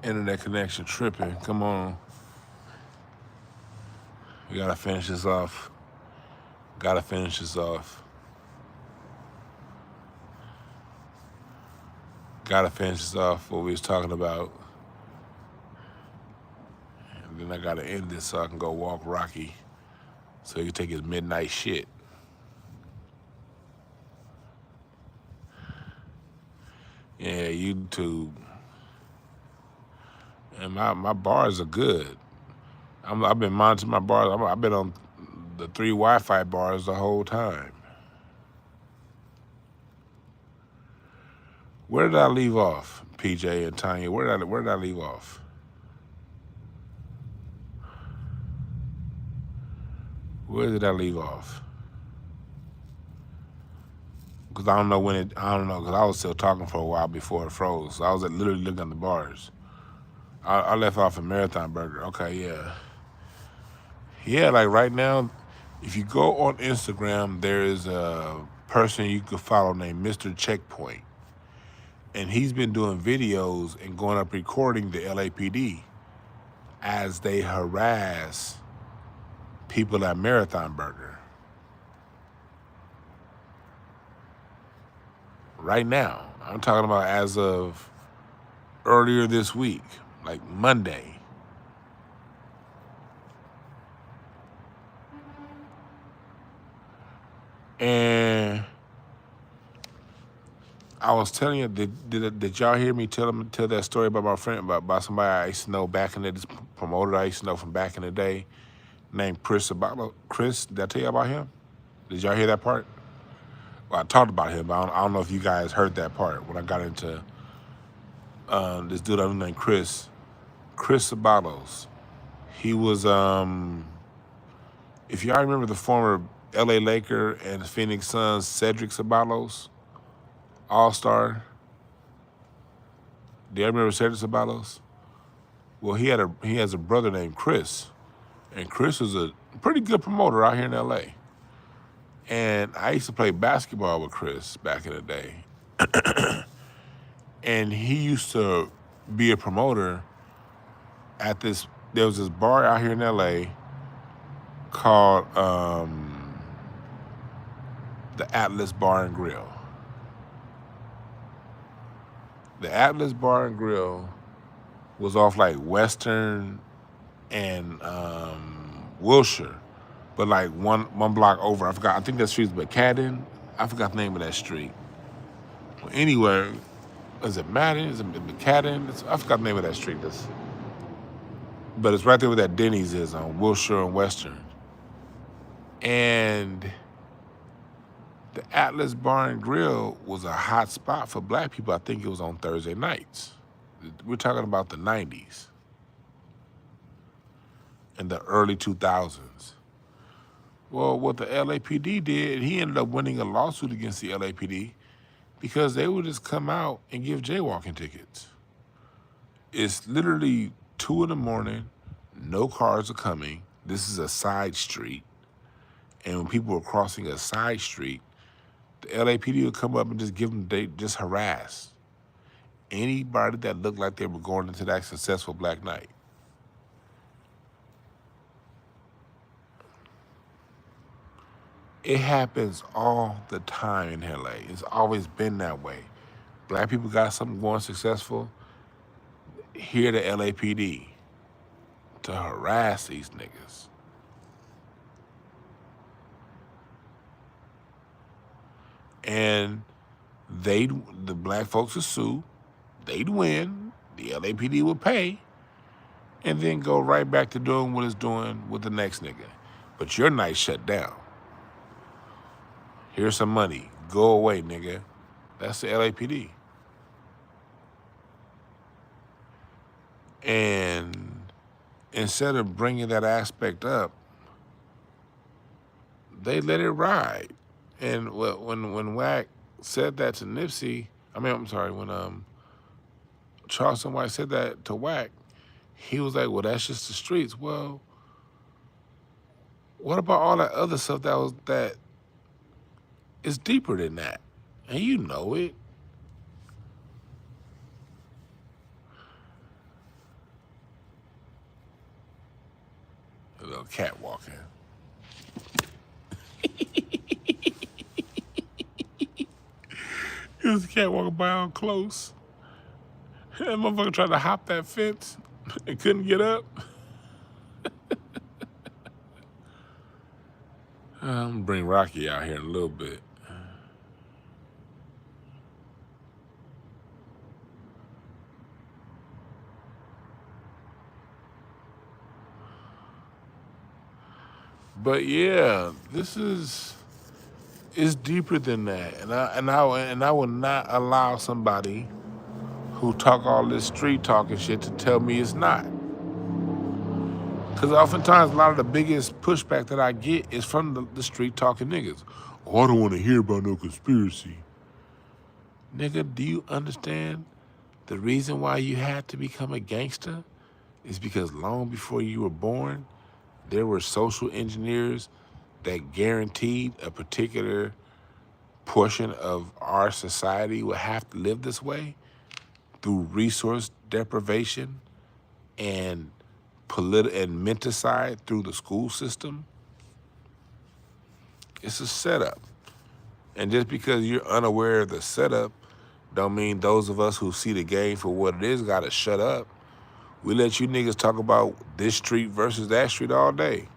Internet connection tripping. Come on. We gotta finish this off. Gotta finish this off. Gotta finish this off what we was talking about. And then I gotta end this so I can go walk Rocky so he can take his midnight shit. Yeah, YouTube. And my bars are good. I've been monitoring my bars. I've been on the 3 Wi-Fi bars the whole time. Where did I leave off, PJ and Tanya? Where did I leave off? Where did I leave off? Because I don't know when I don't know, because I was still talking for a while before it froze. So I was literally looking at the bars. I left off a Marathon Burger. Okay, yeah. Yeah, like right now, if you go on Instagram, there is a person you could follow named Mr. Checkpoint. And he's been doing videos and going up recording the LAPD as they harass people at Marathon Burger. Right now. I'm talking about as of earlier this week, like Monday. And I was telling you, did y'all hear me tell that story about my friend, about somebody I used to know back in this promoter I used to know from back in the day named Chris Abalo? Chris, did I tell you about him? Did y'all hear that part? Well, I talked about him, but I don't know if you guys heard that part when I got into this dude I knew named Chris Sabalos. He was, if y'all remember the former LA Laker and Phoenix Suns Cedric Sabalos, All-Star. Do you remember Cedric Sabalos? Well, he has a brother named Chris, and Chris is a pretty good promoter out here in LA. And I used to play basketball with Chris back in the day. And he used to be a promoter at there was this bar out here in LA called the Atlas Bar and Grill. The Atlas Bar and Grill was off like Western and Wilshire, but like one block over. I think that street's McCadden. I forgot the name of that street. Well, anyway, is it Madden? Is it McCadden? I forgot the name of that street. But it's right there where that Denny's is on Wilshire and Western. And the Atlas Bar and Grill was a hot spot for black people. I think it was on Thursday nights. We're talking about the 90s and the early 2000s. Well, what the LAPD did, he ended up winning a lawsuit against the LAPD because they would just come out and give jaywalking tickets. It's literally 2 in the morning, no cars are coming. This is a side street. And when people were crossing a side street, the LAPD would come up and just they just harass anybody that looked like they were going into that successful black night. It happens all the time in LA. It's always been that way. Black people got something going successful, here the LAPD to harass these niggas. And the black folks would sue, they'd win, the LAPD would pay, and then go right back to doing what it's doing with the next nigga. But your night shut down. Here's some money. Go away, nigga. That's the LAPD. And instead of bringing that aspect up, they let it ride. And when Wack said that to Nipsey, when Charleston White said that to Wack, he was like, well, that's just the streets. Well, what about all that other stuff that is deeper than that? And you know it. little catwalking. He was catwalking by on close. That motherfucker tried to hop that fence and couldn't get up. I'm gonna bring Rocky out here in a little bit. But yeah, it's deeper than that, and I will not allow somebody who talk all this street talking shit to tell me it's not. Because oftentimes a lot of the biggest pushback that I get is from the street talking niggas. Oh, I don't want to hear about no conspiracy. Nigga, do you understand the reason why you had to become a gangster is because long before you were born, there were social engineers that guaranteed a particular portion of our society would have to live this way through resource deprivation and and menticide through the school system. It's a setup. And just because you're unaware of the setup, don't mean those of us who see the game for what it is gotta shut up. We let you niggas talk about this street versus that street all day.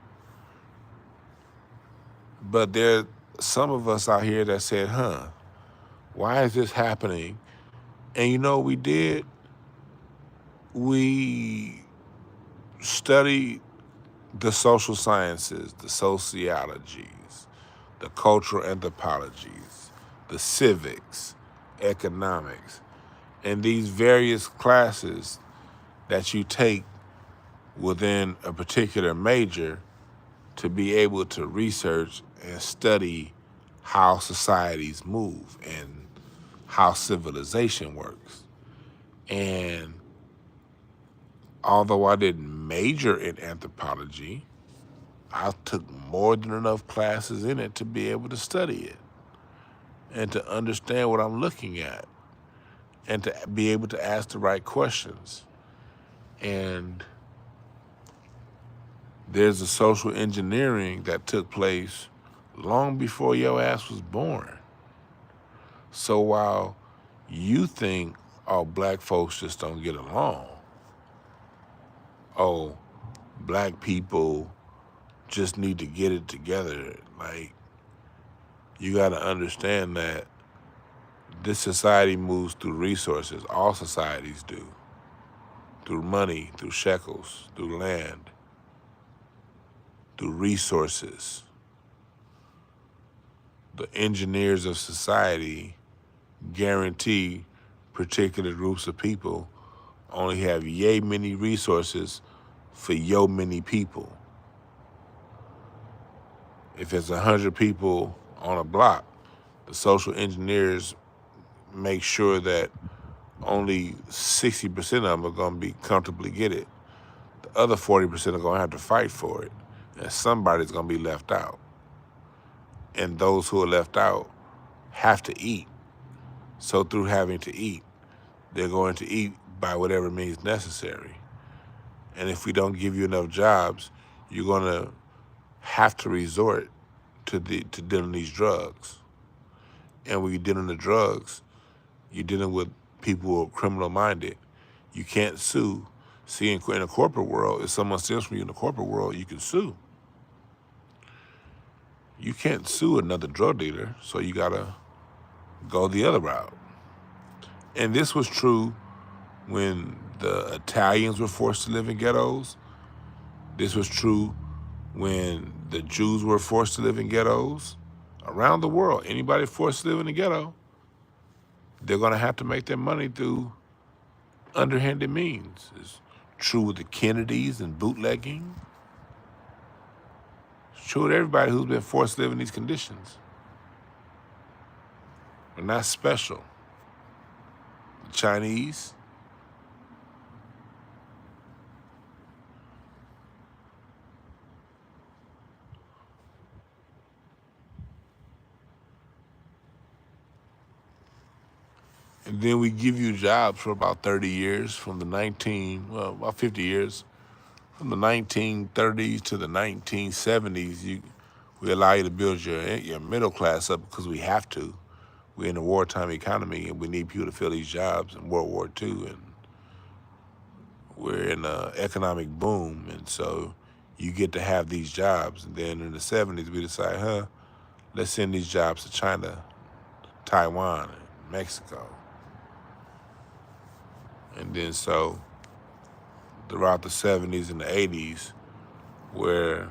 But there's some of us out here that said, why is this happening? And you know what we did? We studied the social sciences, the sociologies, the cultural anthropologies, the civics, economics, and these various classes that you take within a particular major to be able to research and study how societies move and how civilization works. And although I didn't major in anthropology, I took more than enough classes in it to be able to study it and to understand what I'm looking at and to be able to ask the right questions. And there's a social engineering that took place long before your ass was born. So while you think, oh, black folks just don't get along, oh, black people just need to get it together, like, you gotta understand that this society moves through resources. All societies do. Through money, through shekels, through land, through resources. The engineers of society guarantee particular groups of people only have yay many resources for yo many people. If it's 100 people on a block, the social engineers make sure that only 60% of them are gonna be comfortably get it. The other 40% are gonna have to fight for it, and somebody's gonna be left out. And those who are left out have to eat. So through having to eat, they're going to eat by whatever means necessary. And if we don't give you enough jobs, you're gonna have to resort to dealing these drugs. And when you're dealing the drugs, you're dealing with people who are criminal minded. You can't sue. See, in the corporate world, if someone steals from you in the corporate world, you can sue. You can't sue another drug dealer, so you gotta go the other route. And this was true when the Italians were forced to live in ghettos. This was true when the Jews were forced to live in ghettos. Around the world, anybody forced to live in a ghetto, they're gonna have to make their money through underhanded means. It's true with the Kennedys and bootlegging. It's true with everybody who's been forced to live in these conditions. They're not special. The Chinese, and then we give you jobs for about 30 years from the about 50 years, from the 1930s to the 1970s, we allow you to build your middle class up because we have to. We're in a wartime economy and we need people to fill these jobs in World War II, and we're in an economic boom, and so you get to have these jobs. And then in the 70s, we decide, let's send these jobs to China, Taiwan, and Mexico. And then so throughout the 70s and the 80s, where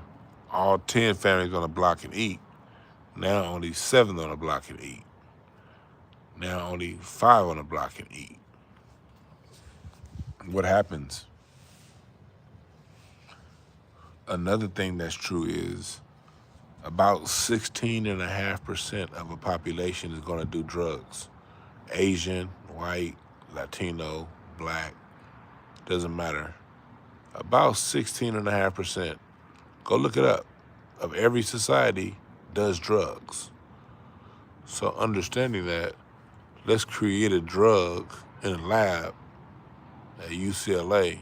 all 10 families on the block can eat, now only 7 on the block can eat. Now only 5 on the block can eat. What happens? Another thing that's true is about 16.5% of a population is going to do drugs. Asian, white, Latino, black, doesn't matter. About 16.5%, go look it up, of every society does drugs. So understanding that, let's create a drug in a lab at UCLA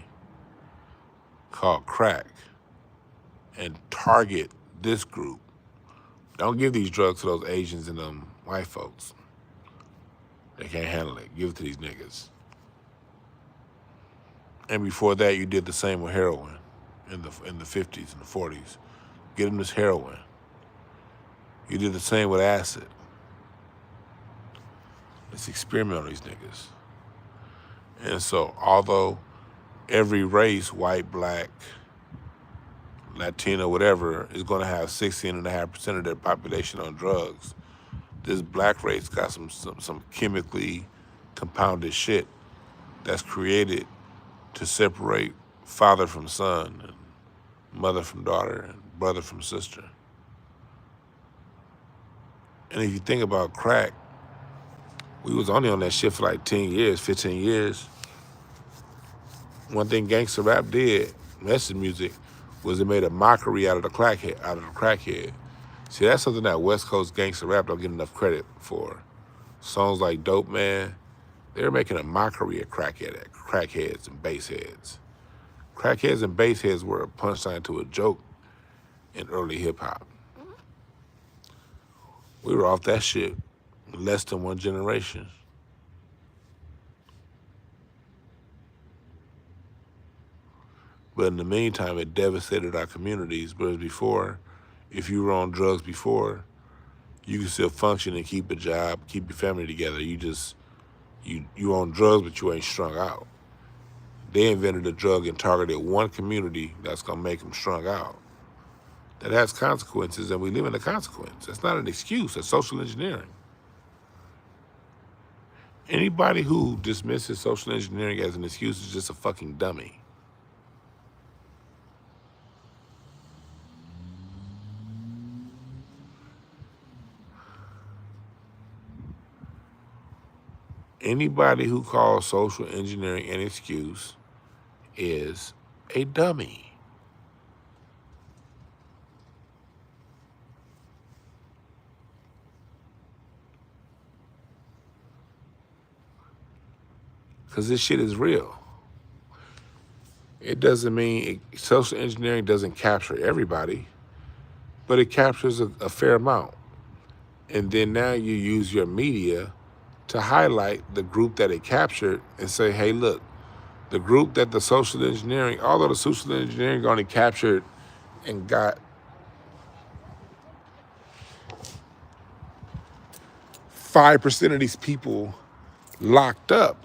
called crack and target this group. Don't give these drugs to those Asians and them white folks. They can't handle it. Give it to these niggas. And before that, you did the same with heroin in the 50s and the 40s. Get them this heroin. You did the same with acid. Let's experiment on these niggas. And so, although every race, white, black, Latino, whatever, is going to have 16.5% of their population on drugs, this black race got some chemically compounded shit that's created to separate father from son and mother from daughter and brother from sister. And if you think about crack, we was only on that shit for like 10 years, 15 years. One thing gangster rap did, message music, was it made a mockery out of the crackhead. See, that's something that West Coast gangster rap don't get enough credit for. Songs like Dope Man, they were making a mockery of crackheads and bassheads. Crackheads and bassheads were a punchline to a joke in early hip hop. We were off that shit in less than one generation. But in the meantime, it devastated our communities. Whereas before, if you were on drugs before, you could still function and keep a job, keep your family together. You on drugs, but you ain't strung out. They invented a drug and targeted one community that's gonna make them strung out. That has consequences, and we live in a consequence. That's not an excuse, that's social engineering. Anybody who dismisses social engineering as an excuse is just a fucking dummy. Anybody who calls social engineering an excuse is a dummy. Because this shit is real. It doesn't mean social engineering doesn't capture everybody, but it captures a fair amount. And then now you use your media to highlight the group that it captured and say, hey, look, the group that the social engineering, although the social engineering only captured and got 5% of these people locked up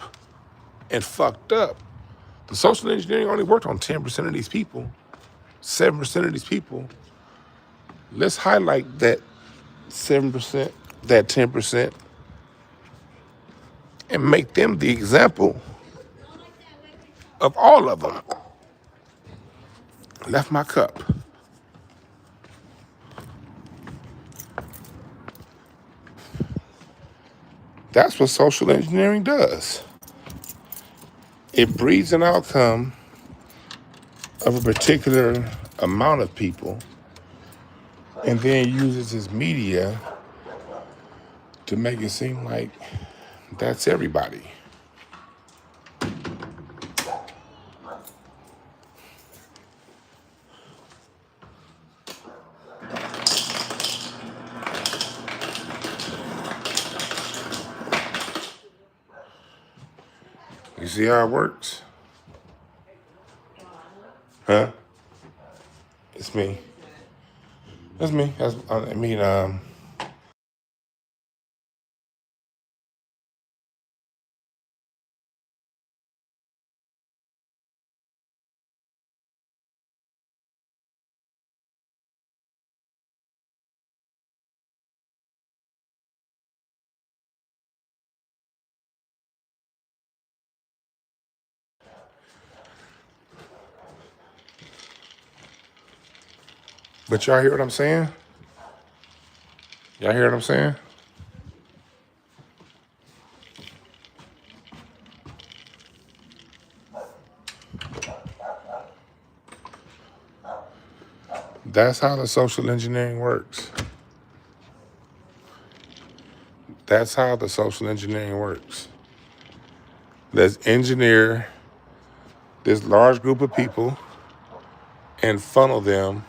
and fucked up, the social engineering only worked on 10% of these people, 7% of these people. Let's highlight that 7%, that 10%, and make them the example of all of them. Left my cup. That's what social engineering does. It breeds an outcome of a particular amount of people and then uses its media to make it seem like that's everybody. You see how it works? Huh? It's me. That's me. But y'all hear what I'm saying? Y'all hear what I'm saying? That's how the social engineering works. That's how the social engineering works. Let's engineer this large group of people and funnel them.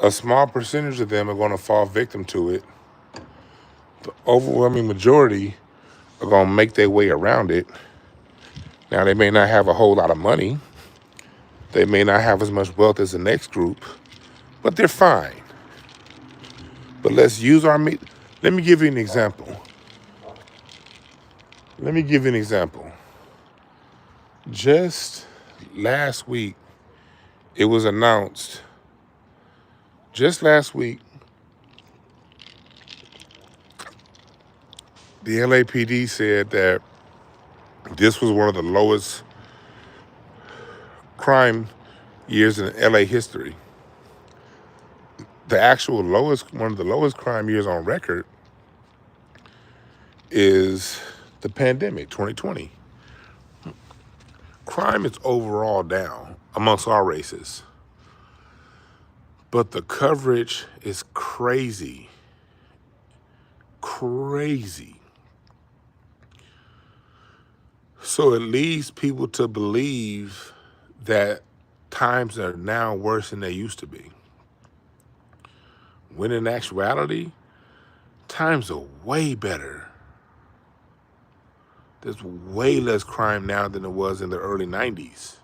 A small percentage of them are going to fall victim to it. The overwhelming majority are going to make their way around it. Now, they may not have a whole lot of money. They may not have as much wealth as the next group, but they're fine. But let's use our meat. Let me give you an example. Just last week, it was announced. Just last week, the LAPD said that this was one of the lowest crime years in LA history. The actual one of the lowest crime years on record is the pandemic, 2020. Crime is overall down amongst all races, but the coverage is crazy. So it leads people to believe that times are now worse than they used to be. When in actuality, times are way better. There's way less crime now than there was in the early 90s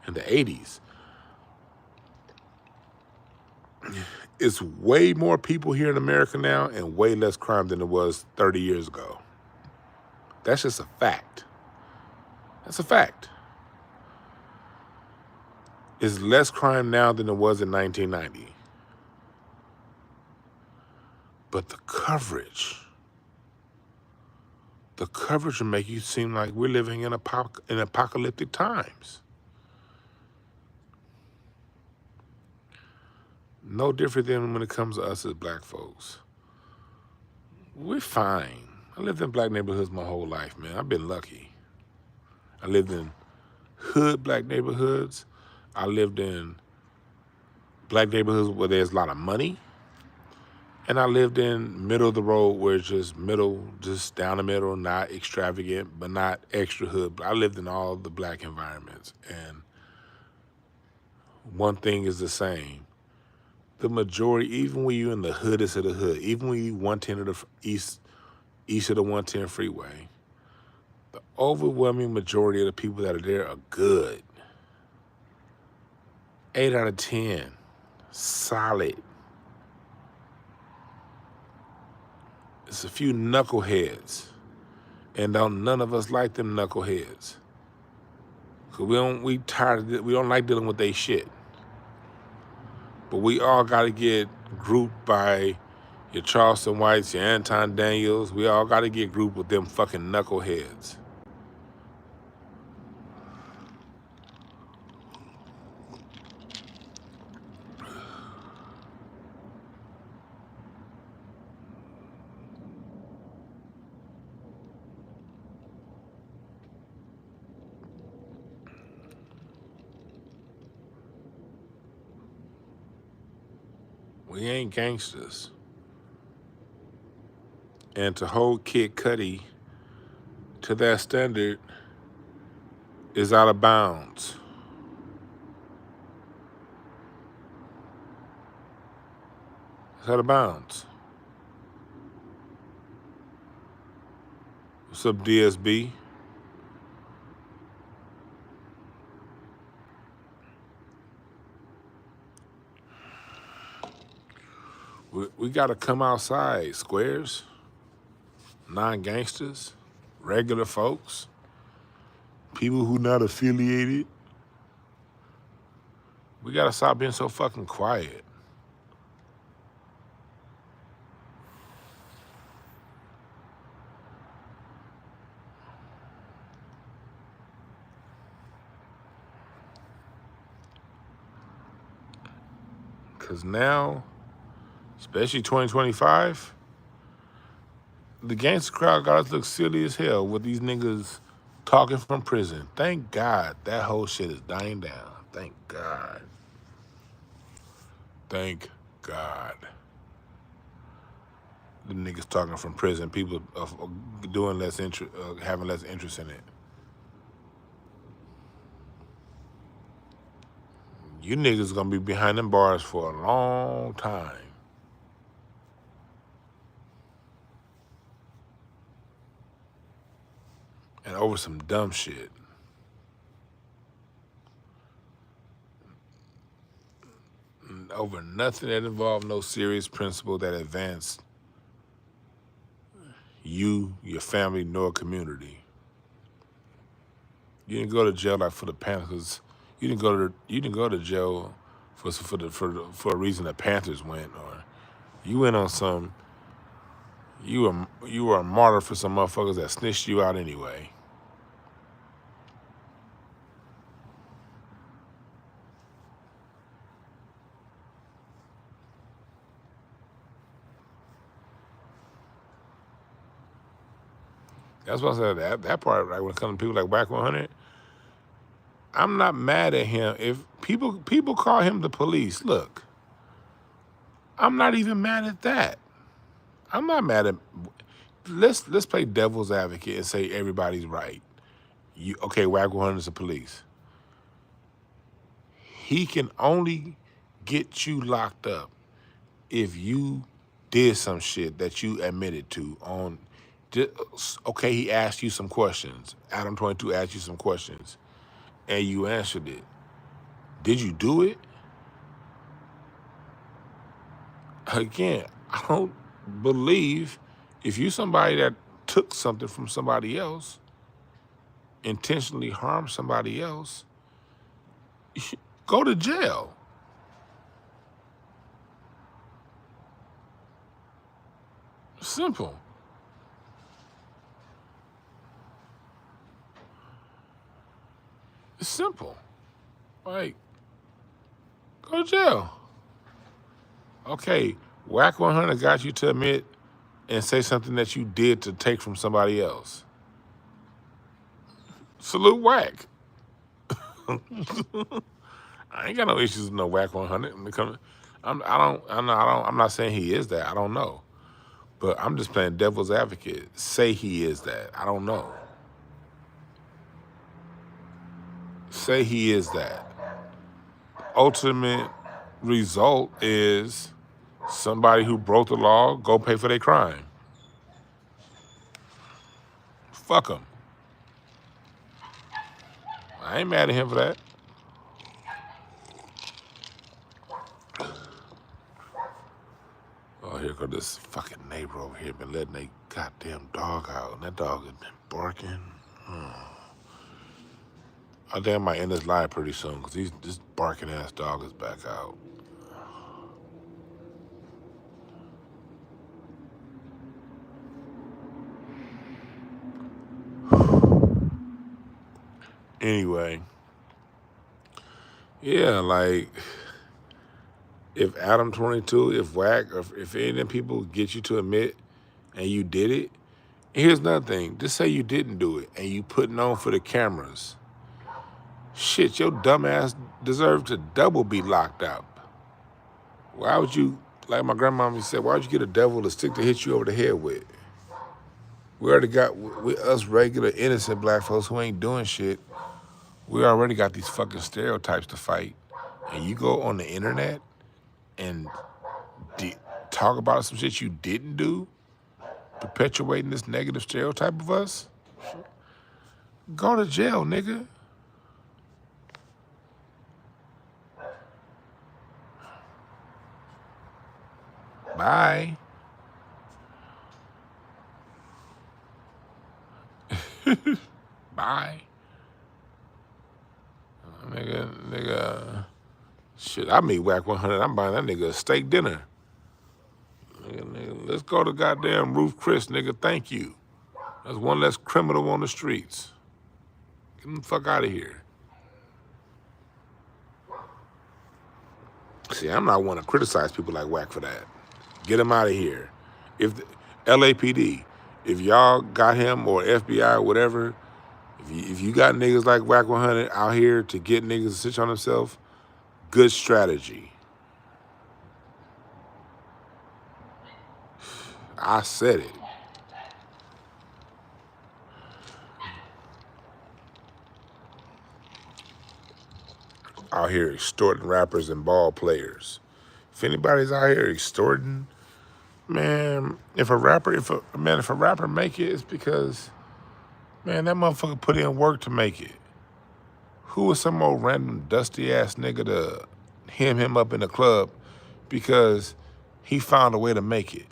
and the 80s. It's way more people here in America now and way less crime than it was 30 years ago. That's just a fact. That's a fact. It's less crime now than it was in 1990. But the coverage will make you seem like we're living in apocalyptic times. No different than when it comes to us as black folks. We're fine. I lived in black neighborhoods my whole life, man. I've been lucky. I lived in hood black neighborhoods. I lived in black neighborhoods where there's a lot of money. And I lived in middle of the road where it's just middle, just down the middle, not extravagant, but not extra hood. I lived in all the black environments. And one thing is the same. The majority, even when you're in the hoodest of the hood, even when you 110 of the east of the 110 freeway, the overwhelming majority of the people that are there are good. 8 out of 10, solid. It's a few knuckleheads, and none of us like them knuckleheads. Cause we don't like dealing with they shit. But we all gotta get grouped by your Charleston Whites, your Anton Daniels. We all gotta get grouped with them fucking knuckleheads. We ain't gangsters. And to hold Kid Cudi to that standard is out of bounds. It's out of bounds. What's up, DSB? we gotta come outside, squares, non-gangsters, regular folks, people who not affiliated. We gotta stop being so fucking quiet. Cause now, especially 2025, the gangster crowd got us look silly as hell with these niggas talking from prison. Thank God that whole shit is dying down. Thank God. Thank God. The niggas talking from prison, people doing less interest, having less interest in it. You niggas gonna be behind them bars for a long time. And over some dumb shit. And over nothing that involved no serious principle that advanced you, your family, nor community. You didn't go to jail like for the Panthers. You didn't go to jail for a reason the Panthers went, or you went on some. You were a martyr for some motherfuckers that snitched you out anyway. That's what I said. That part, like when it comes to people like Whack 100, I'm not mad at him. If people call him the police, look, I'm not even mad at that. I'm not mad at. Let's play devil's advocate and say everybody's right. Okay, Whack 100 is the police. He can only get you locked up if you did some shit that you admitted to on. Okay, he asked you some questions. Adam 22 asked you some questions, and you answered it. Did you do it? Again, I don't believe if you somebody that took something from somebody else, intentionally harmed somebody else, go to jail. Simple. It's simple. Like, go to jail. Okay, Whack 100 got you to admit and say something that you did to take from somebody else. Salute Whack. I ain't got no issues with no Whack 100. I'm not saying he is that. I don't know. But I'm just playing devil's advocate. Say he is that. I don't know. Say he is that. Ultimate result is somebody who broke the law, go pay for their crime. Fuck him. I ain't mad at him for that. Oh, here goes this fucking neighbor over here been letting their goddamn dog out, and that dog has been barking. I think I might end this live pretty soon, because this barking ass dog is back out. Anyway, yeah, like, if Adam 22, if Whack, or if any of them people get you to admit and you did it, here's another thing. Just say you didn't do it and you putting on for the cameras. Shit, your dumb ass deserves to double be locked up. Why would you, like my grandmama said, why would you get a devil to stick to hit you over the head with? We already got, with us regular innocent black folks who ain't doing shit, we already got these fucking stereotypes to fight. And you go on the internet and talk about some shit you didn't do, perpetuating this negative stereotype of us, go to jail, nigga. Bye. Bye. Bye. Nigga, shit, I meet Whack 100. I'm buying that nigga a steak dinner. Nigga, let's go to goddamn Ruth Chris, nigga. Thank you. That's one less criminal on the streets. Get him the fuck out of here. See, I'm not one to criticize people like Whack for that. Get him out of here. If the LAPD, if y'all got him or FBI or whatever, if you got niggas like Whack 100 out here to get niggas to snitch on themselves, good strategy. I said it. Out here extorting rappers and ball players. If anybody's out here extorting, man, if a rapper make it, it's because, man, that motherfucker put in work to make it. Who was some old random dusty ass nigga to hem him up in the club because he found a way to make it?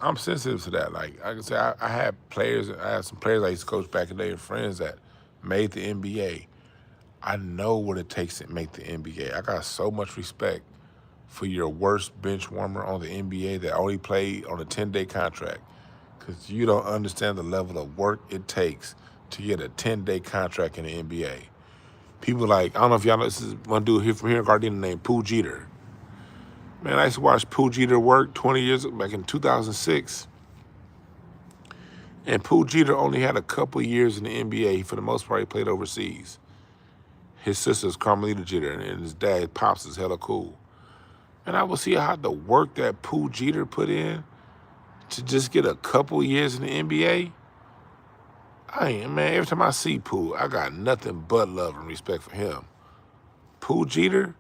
I'm sensitive to that. Like I can say, I had some players I used to coach back in the day, friends that made the NBA. I know what it takes to make the NBA. I got so much respect for your worst bench warmer on the NBA that only played on a 10-day contract, because you don't understand the level of work it takes to get a 10-day contract in the NBA. People like, I don't know if y'all know, this is one dude here from here in Gardena named Pooh Jeter. Man, I used to watch Pooh Jeter work 20 years back in 2006. And Pooh Jeter only had a couple years in the NBA. For the most part, he played overseas. His sister's Carmelita Jeter, and his dad, Pops, is hella cool. And I would see how the work that Pooh Jeter put in to just get a couple years in the NBA. Man, every time I see Pooh, I got nothing but love and respect for him. Pooh Jeter,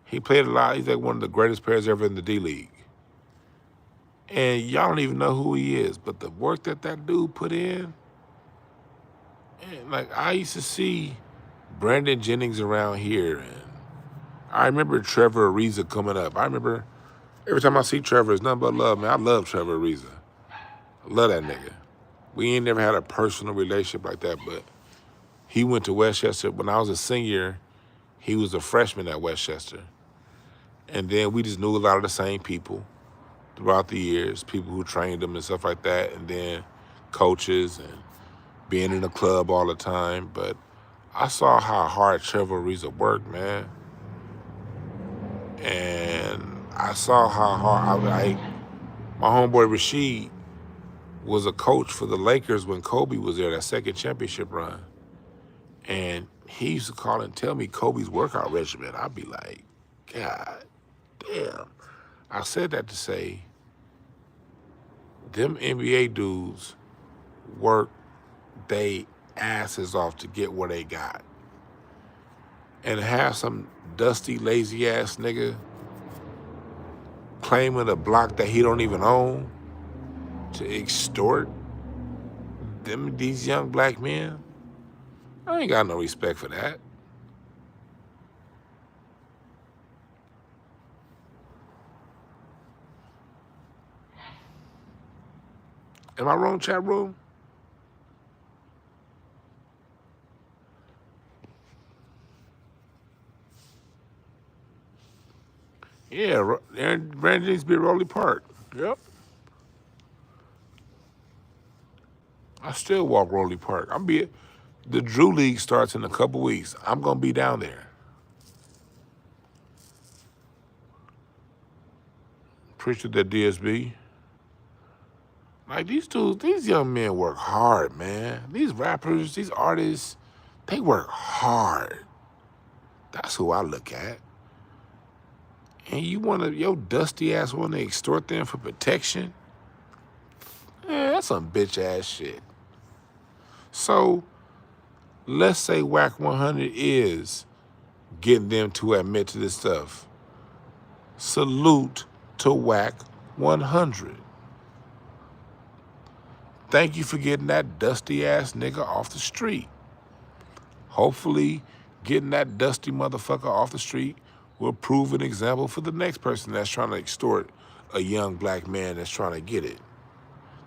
he played a lot. He's like one of the greatest players ever in the D-League. And y'all don't even know who he is, but the work that dude put in, and like I used to see Brandon Jennings around here, and I remember Trevor Ariza coming up. I remember every time I see Trevor, it's nothing but love, man. I love Trevor Ariza. I love that nigga. We ain't never had a personal relationship like that, but he went to Westchester. When I was a senior, he was a freshman at Westchester. And then we just knew a lot of the same people throughout the years, people who trained him and stuff like that, and then coaches and being in the club all the time. But I saw how hard Trevor Ariza worked, man. And I saw how hard, my homeboy Rashid was a coach for the Lakers when Kobe was there, that second championship run. And he used to call and tell me Kobe's workout regimen. I'd be like, God damn. I said that to say, them NBA dudes work they asses off to get what they got. And have some dusty, lazy ass nigga claiming a block that he don't even own to extort these young black men, I ain't got no respect for that. Am I wrong, chat room? Yeah, Brandon needs to be at Rowley Park. Yep. I still walk Rowley Park. The Drew League starts in a couple weeks. I'm gonna be down there. Appreciate that, DSB. Like these dudes, these young men work hard, man. These rappers, these artists, they work hard. That's who I look at. And your dusty ass wanna extort them for protection? Man, that's some bitch ass shit. So, let's say Whack 100 is getting them to admit to this stuff. Salute to Whack 100. Thank you for getting that dusty ass nigga off the street. Hopefully, getting that dusty motherfucker off the street will prove an example for the next person that's trying to extort a young black man that's trying to get it.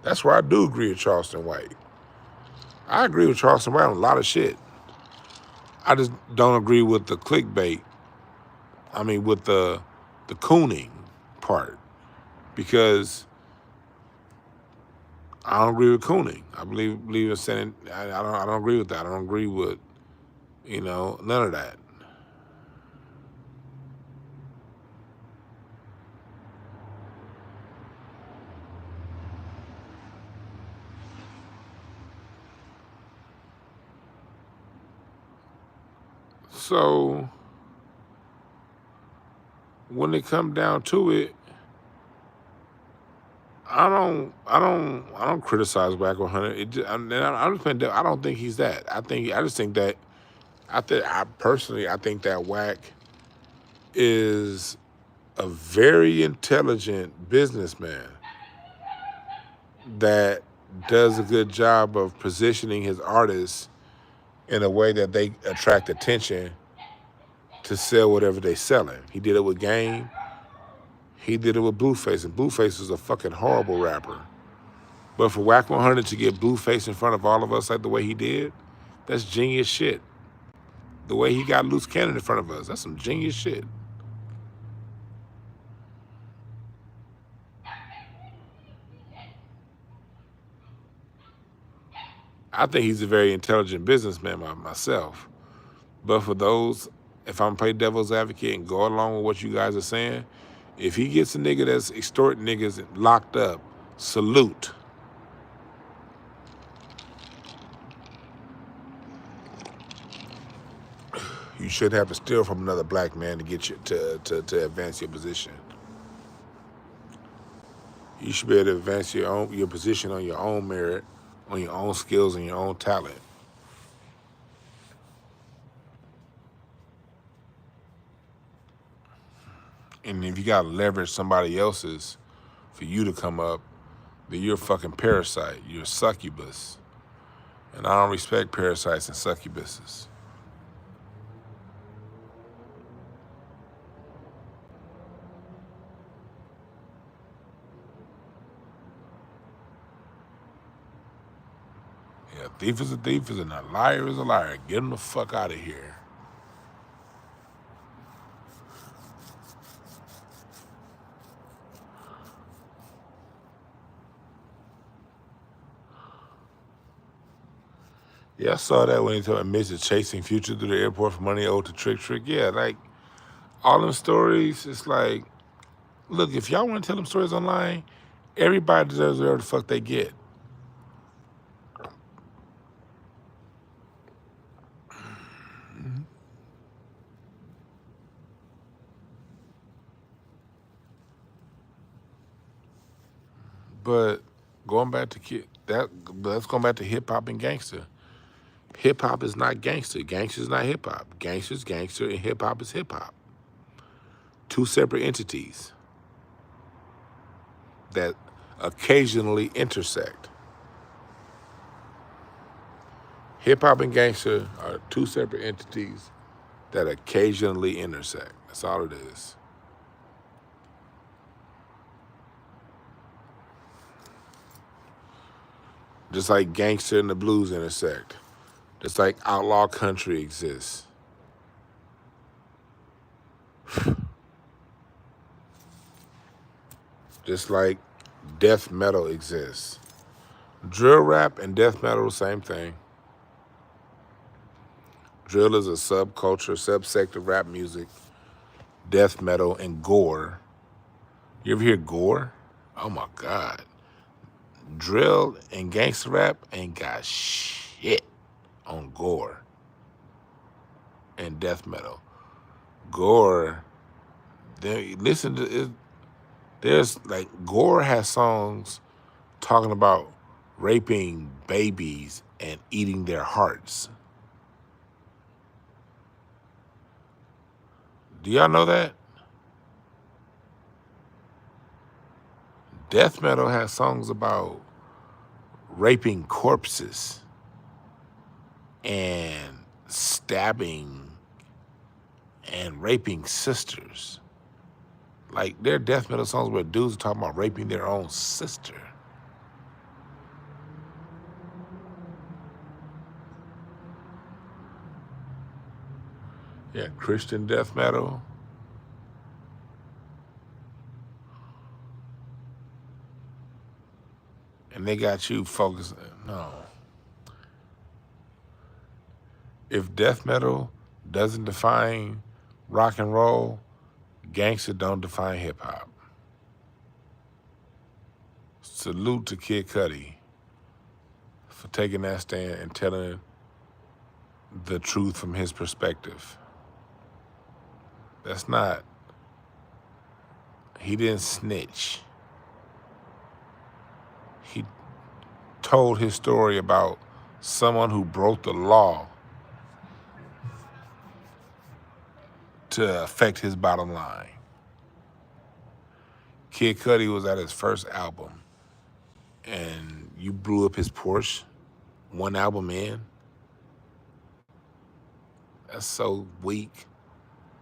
That's where I do agree with Charleston White. I agree with Charleston White on a lot of shit. I just don't agree with the clickbait. I mean, with the cooning part, because I don't agree with cooning. I believe in saying I don't agree with that. I don't agree with, none of that. So when it come down to it, I don't criticize Whack 100. I don't think he's that. I just think that I think that Whack is a very intelligent businessman that does a good job of positioning his artists in a way that they attract attention to sell whatever they selling. He did it with Game. He did it with Blueface, and Blueface is a fucking horrible rapper. But for Whack 100 to get Blueface in front of all of us like the way he did, that's genius shit. The way he got Loose Cannon in front of us, that's some genius shit. I think he's a very intelligent businessman myself. But for those, if I'm play devil's advocate and go along with what you guys are saying, if he gets a nigga that's extorting niggas locked up, salute. You shouldn't have to steal from another black man to get you to advance your position. You should be able to advance your position on your own merit, on your own skills and your own talent. And if you gotta leverage somebody else's for you to come up, then you're a fucking parasite. You're a succubus. And I don't respect parasites and succubuses. Yeah, a thief is a thief, and a liar is a liar. Get him the fuck out of here. Yeah, I saw that when he told Mrs. chasing Future through the airport for money owed to Trick. Yeah, like, all them stories, it's like, look, if y'all want to tell them stories online, everybody deserves whatever the fuck they get. But going back to let's go back to hip hop and gangster. Hip hop is not gangster. Gangster is not hip hop. Gangster is gangster, and hip hop is hip hop. Two separate entities that occasionally intersect. Hip hop and gangster are two separate entities that occasionally intersect. That's all it is. Just like gangster and the blues intersect. Just like outlaw country exists. Just like death metal exists. Drill rap and death metal, same thing. Drill is a subculture, subsect of rap music. Death metal and gore. You ever hear gore? Oh my God. Drill and gangster rap ain't got shit on gore and death metal. Gore, listen to it. There's like, gore has songs talking about raping babies and eating their hearts. Do y'all know that? Death metal has songs about raping corpses and stabbing and raping sisters. Like, there are death metal songs where dudes are talking about raping their own sister. Yeah, Christian death metal. And they got you focused. No. If death metal doesn't define rock and roll, Gangster don't define hip hop. Salute to Kid Cudi for taking that stand and telling the truth from his perspective. That's not, he didn't snitch. He told his story about someone who broke the law to affect his bottom line. Kid Cudi was at his first album, and you blew up his Porsche one album in. That's so weak.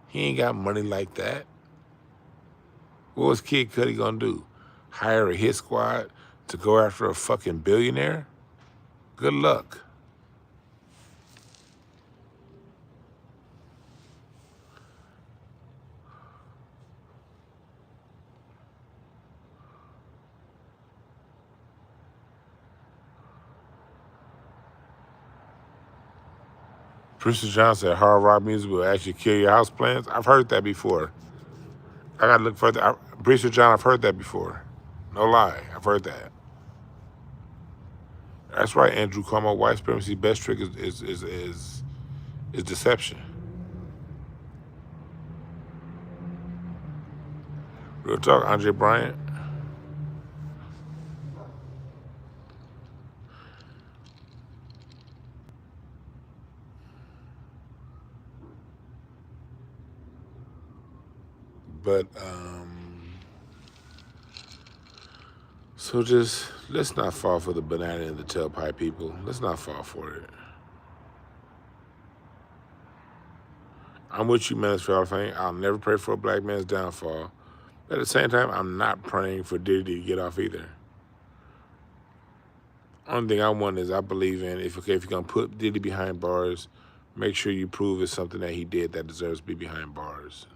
He ain't got money like that. What was Kid Cudi gonna do? Hire a hit squad to go after a fucking billionaire? Good luck. Producer John said hard rock music will actually kill your house plans. I've heard that before. I gotta look further. Producer John, I've heard that before. No lie, I've heard that. That's right, Andrew Cuomo. White supremacy's best trick is deception. Real talk, Andre Bryant. But so just let's not fall for the banana in the tailpipe, people. Let's not fall for it. I'm with you, Menace for Fame. I'll never pray for a black man's downfall. But at the same time, I'm not praying for Diddy to get off either. Only thing I want is I believe in, if you're going to put Diddy behind bars, make sure you prove it's something that he did that deserves to be behind bars.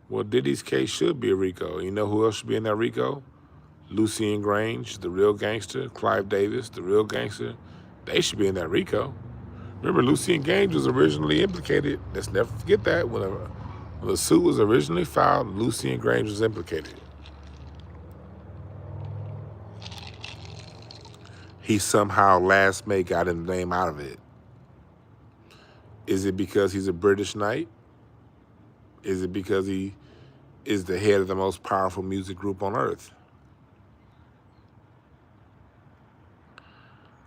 Well, Diddy's case should be a RICO. You know who else should be in that RICO? Lucien Grange, the real gangster. Clive Davis, the real gangster. They should be in that RICO. Remember, Lucien Grange was originally implicated. Let's never forget that. When the suit was originally filed, Lucien Grange was implicated. He somehow last May got his name out of it. Is it because he's a British knight? Is it because he is the head of the most powerful music group on earth?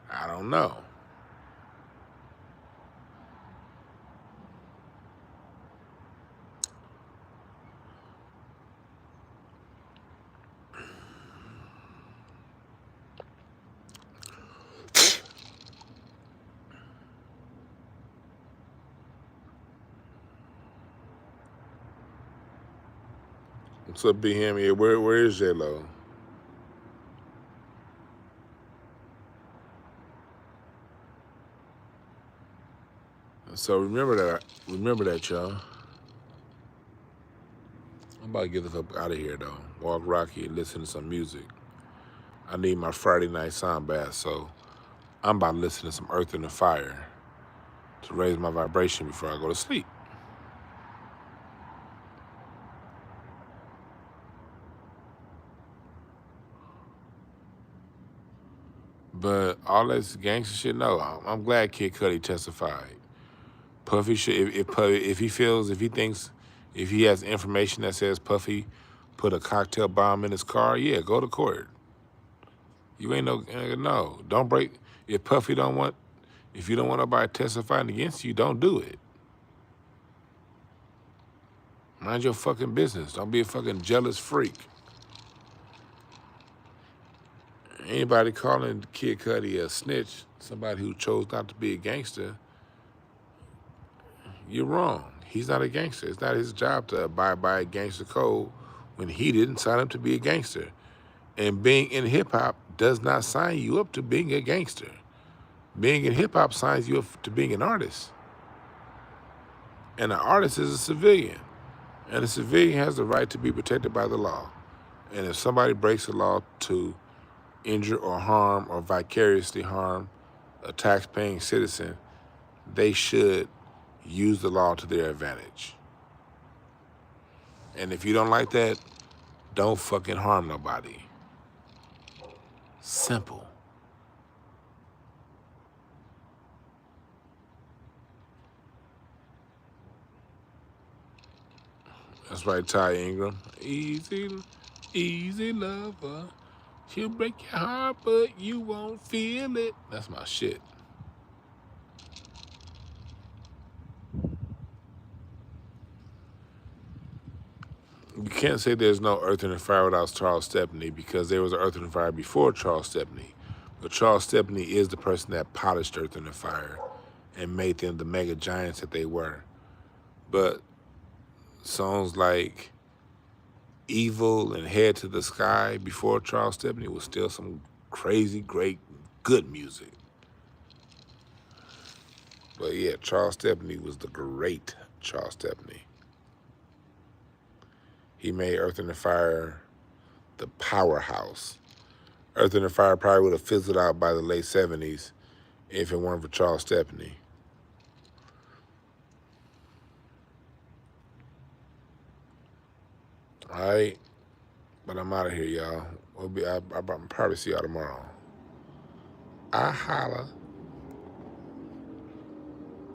I don't know. What's up, BM? Yeah, where is J-Lo? So remember that, y'all. I'm about to get the fuck out of here, though. Walk Rocky and listen to some music. I need my Friday night sound bath, so I'm about to listen to some Earth and Fire to raise my vibration before I go to sleep. But all this gangster shit, no. I'm glad Kid Cudi testified. Puffy should, if he has information that says Puffy put a cocktail bomb in his car, yeah, go to court. You ain't no, don't break. If you don't want nobody testifying against you, don't do it. Mind your fucking business. Don't be a fucking jealous freak. Anybody calling Kid Cudi a snitch, somebody who chose not to be a gangster, you're wrong. He's not a gangster. It's not his job to abide by a gangster code when he didn't sign up to be a gangster. And being in hip-hop does not sign you up to being a gangster. Being in hip-hop signs you up to being an artist. And an artist is a civilian. And a civilian has the right to be protected by the law. And if somebody breaks the law to injure or harm or vicariously harm a tax-paying citizen, they should use the law to their advantage. And if you don't like that, don't fucking harm nobody. Simple. That's right, Ty Ingram. Easy lover. She'll break your heart, but you won't feel it. That's my shit. You can't say there's no Earth and Fire without Charles Stepney, because there was an Earth and Fire before Charles Stepney. But Charles Stepney is the person that polished Earth and Fire and made them the mega giants that they were. But songs like Evil and Head to the Sky before Charles Stepney was still some crazy, great, good music. But yeah, Charles Stepney was the great Charles Stepney. He made Earth and Fire the powerhouse. Earth and Fire probably would have fizzled out by the late 70s if it weren't for Charles Stepney. All right, but I'm out of here, y'all. I'll probably see y'all tomorrow. I holla.